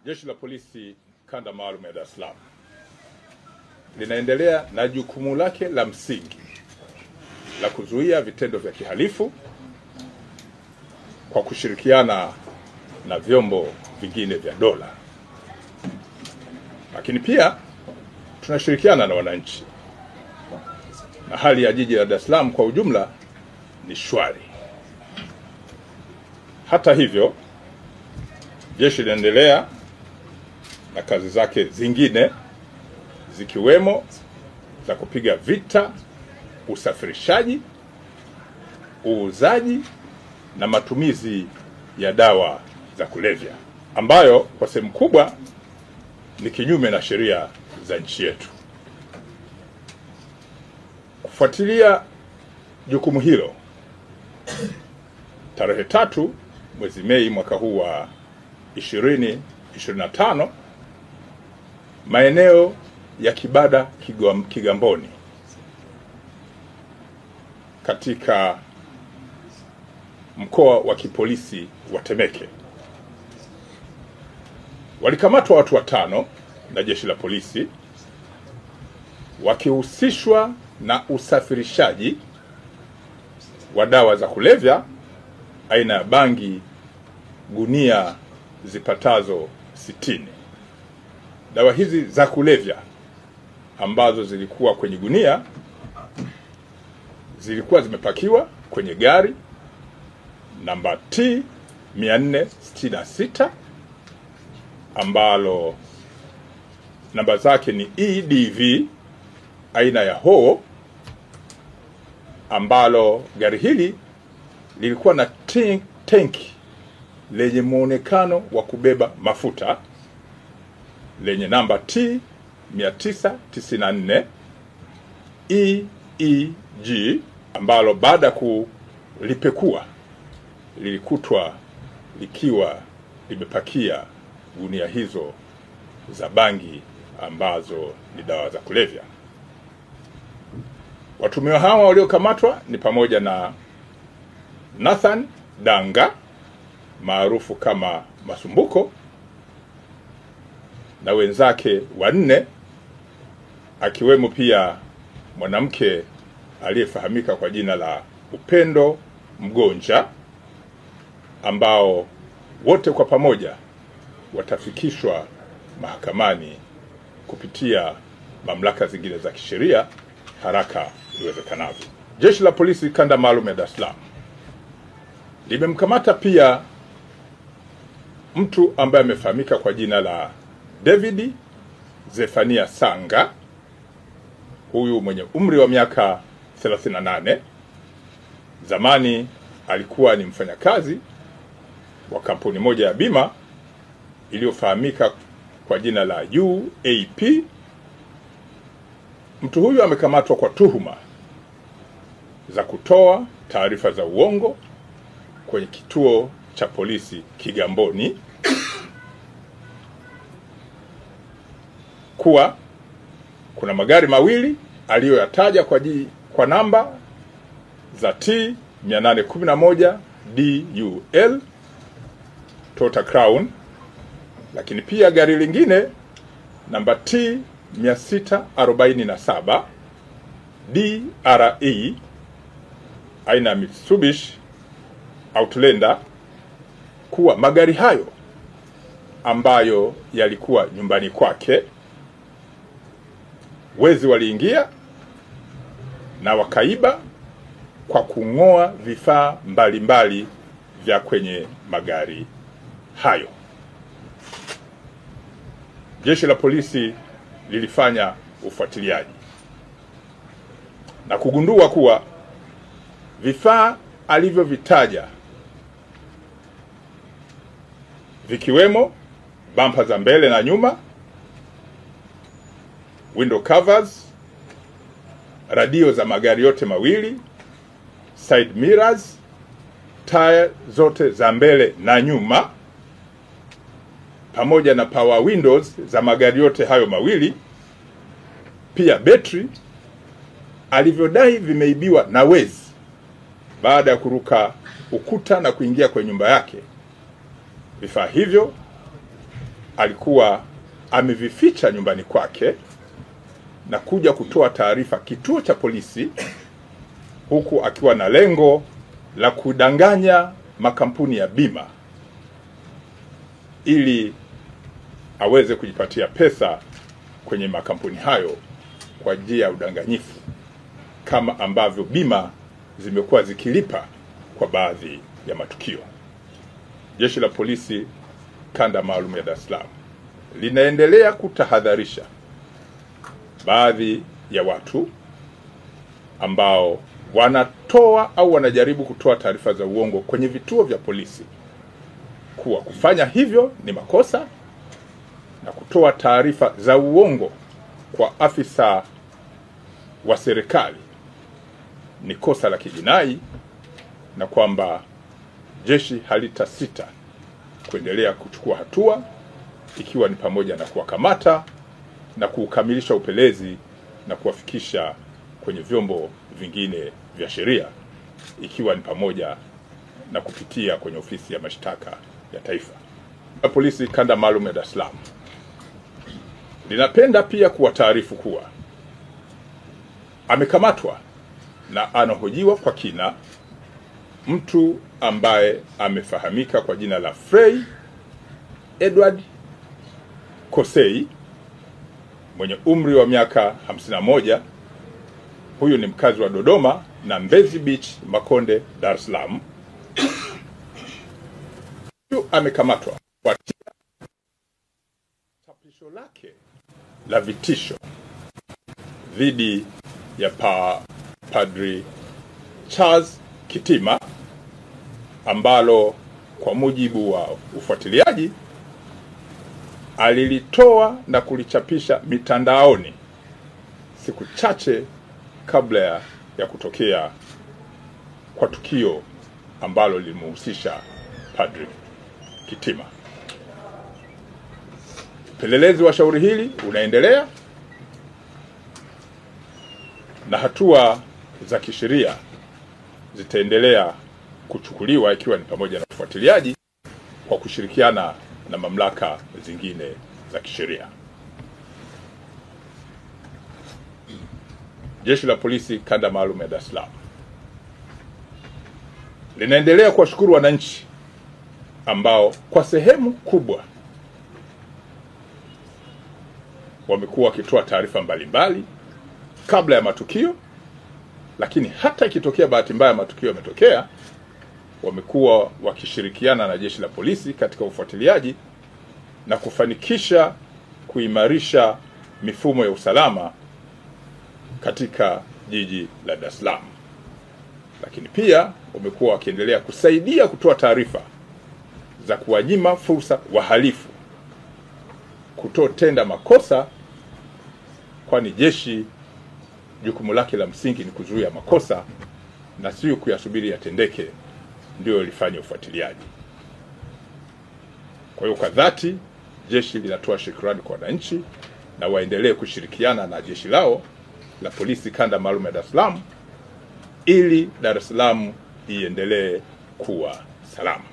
Jeshi la Polisi Kanda Maalum ya Dar es Salaam linaendelea na jukumu lake la msingi la kuzuia vitendo vya kihalifu kwa kushirikiana na vyombo vingine vya dola. Lakini pia tunashirikiana na wananchi, na hali ya jiji la Dar es Salaam kwa ujumla ni shwari. Hata hivyo, jeshi linaendelea na kazi zake zingine zikiwemo za kupiga vita usafirishaji, uuzaji na matumizi ya dawa za kulevya ambayo kwa sehemu kubwa ni kinyume na sheria za nchi yetu. Kufuatilia jukumu hilo, tarehe 3 mwezi Mei mwaka huu wa 2025, maeneo ya Kibada Kigamboni katika mkoa wa kipolisi wa Temeke walikamatwa watu 5 na jeshi la polisi wakihusishwa na usafirishaji wa dawa za kulevya aina ya bangi gunia zipatazo 60. Dawa hizi za kulevya ambazo zilikuwa kwenye gunia zilikuwa zimepakiwa kwenye gari namba T 466 ambalo namba zake ni EDV aina ya HO, ambalo gari hili lilikuwa na tanki lenye muonekano wa kubeba mafuta lenye namba T 994 EEG, ambalo baada kulipekua lilikutwa likiwa limepakia gunia hizo za bangi ambazo ni dawa za kulevya. Watuhumiwa hawa waliokamatwa ni pamoja na Nathan Danga maarufu kama Masumbuko na wenzake 4, akiwemo pia mwanamke aliyefahamika kwa jina la Upendo Mgonja, ambao wote kwa pamoja watafikishwa mahakamani kupitia mamlaka zingine za kisheria haraka iwezekanavyo. Jeshi la Polisi Kanda Maalum ya Dar es Salaam limemkamata pia mtu ambaye amefahamika kwa jina la David Zefania Sanga, huyu mwenye umri wa miaka 38. Zamani alikuwa ni mfanyakazi wa kampuni moja ya bima iliyofahamika kwa jina la UAP. Mtu huyu amekamatwa kwa tuhuma za kutoa taarifa za uongo kwenye kituo cha polisi Kigamboni kuwa kuna magari mawili aliyoyataja kwa namba za T 811 DUL Toyota Crown, lakini pia gari lingine namba T 647 DRE aina ya Mitsubishi Outlander, kuwa magari hayo ambayo yalikuwa nyumbani kwake, wezi waliingia na wakaiba kwa kung'oa vifaa mbalimbali vya kwenye magari hayo. Jeshi la polisi lilifanya ufuatiliaji na kugundua kuwa vifaa alivyovitaja vikiwemo bumper za mbele na nyuma, window covers, radio za magari yote mawili, side mirrors, tire zote za mbele na nyuma, pamoja na power windows za magari yote hayo mawili, pia betri alivyodai vimeibiwa na wezi baada ya kuruka ukuta na kuingia kwenye nyumba yake. Vifaa hivyo alikuwa amevificha nyumbani kwake na kuja kutoa taarifa kituo cha polisi, huku akiwa na lengo la kudanganya makampuni ya bima ili aweze kujipatia pesa kwenye makampuni hayo kwa njia ya udanganyifu, kama ambavyo bima zimekuwa zikilipa kwa baadhi ya matukio. Jeshi la Polisi Kanda Maalum ya Dar es Salaam linaendelea kutahadharisha baadhi ya watu ambao wanatoa au wanajaribu kutoa taarifa za uongo kwenye vituo vya polisi kuwa kufanya hivyo ni makosa, na kutoa taarifa za uongo kwa afisa wa serikali ni kosa la kijinai, na kwamba jeshi halitasita kuendelea kuchukua hatua, ikiwa ni pamoja na kuwakamata na kukamilisha upelezi na kuwafikisha kwenye vyombo vingine vya sheria, ikiwa ni pamoja na kupitia kwenye ofisi ya mashtaka ya taifa. Polisi Kanda Maalum ya Dar es Salaam linapenda pia kuwataarifu kuwa amekamatwa na anahojiwa kwa kina mtu ambaye amefahamika kwa jina la Frey Edward Kosei mwenye umri wa miaka 51. Huyu ni mkazi wa Dodoma na Mbezi Beach, Makonde, Dar es Salaam. Huyu amekamatwa kwa chapisho lake la vitisho dhidi ya Padri Charles Kitima, ambalo kwa mujibu wa ufuatiliaji alilitoa na kulichapisha mitandaoni siku chache kabla ya kutokea kwa tukio ambalo lilimhusisha Padri Kitima. Upelelezi wa shauri hili unaendelea na hatua za kisheria zitaendelea kuchukuliwa, ikiwa ni pamoja na ufuatiliaji kwa kushirikiana na mamlaka zingine za kisheria. Jeshi la Polisi Kanda Maalum ya Dar es Salaam linaendelea kuwashukuru wananchi ambao kwa sehemu kubwa wamekuwa wakitoa taarifa mbalimbali kabla ya matukio, lakini hata ikitokea bahati mbaya matukio yametokea, wamekuwa wakishirikiana na jeshi la polisi katika ufuatiliaji na kufanikisha kuimarisha mifumo ya usalama katika jiji la Dar es Salaam. Lakini pia wamekuwa wakiendelea kusaidia kutoa taarifa za kuwanyima fursa wahalifu kutotenda makosa, kwani jeshi jukumu lake la msingi ni kuzuia makosa na sio kuyasubiri yatendeke ndio lifanye ufuatiliaji. Kwa hiyo kwa dhati jeshi linatoa shukrani kwa wananchi na waendelee kushirikiana na jeshi lao la Polisi Kanda Maalum ya Dar es Salaam ili Dar es Salaam iendelee kuwa salama.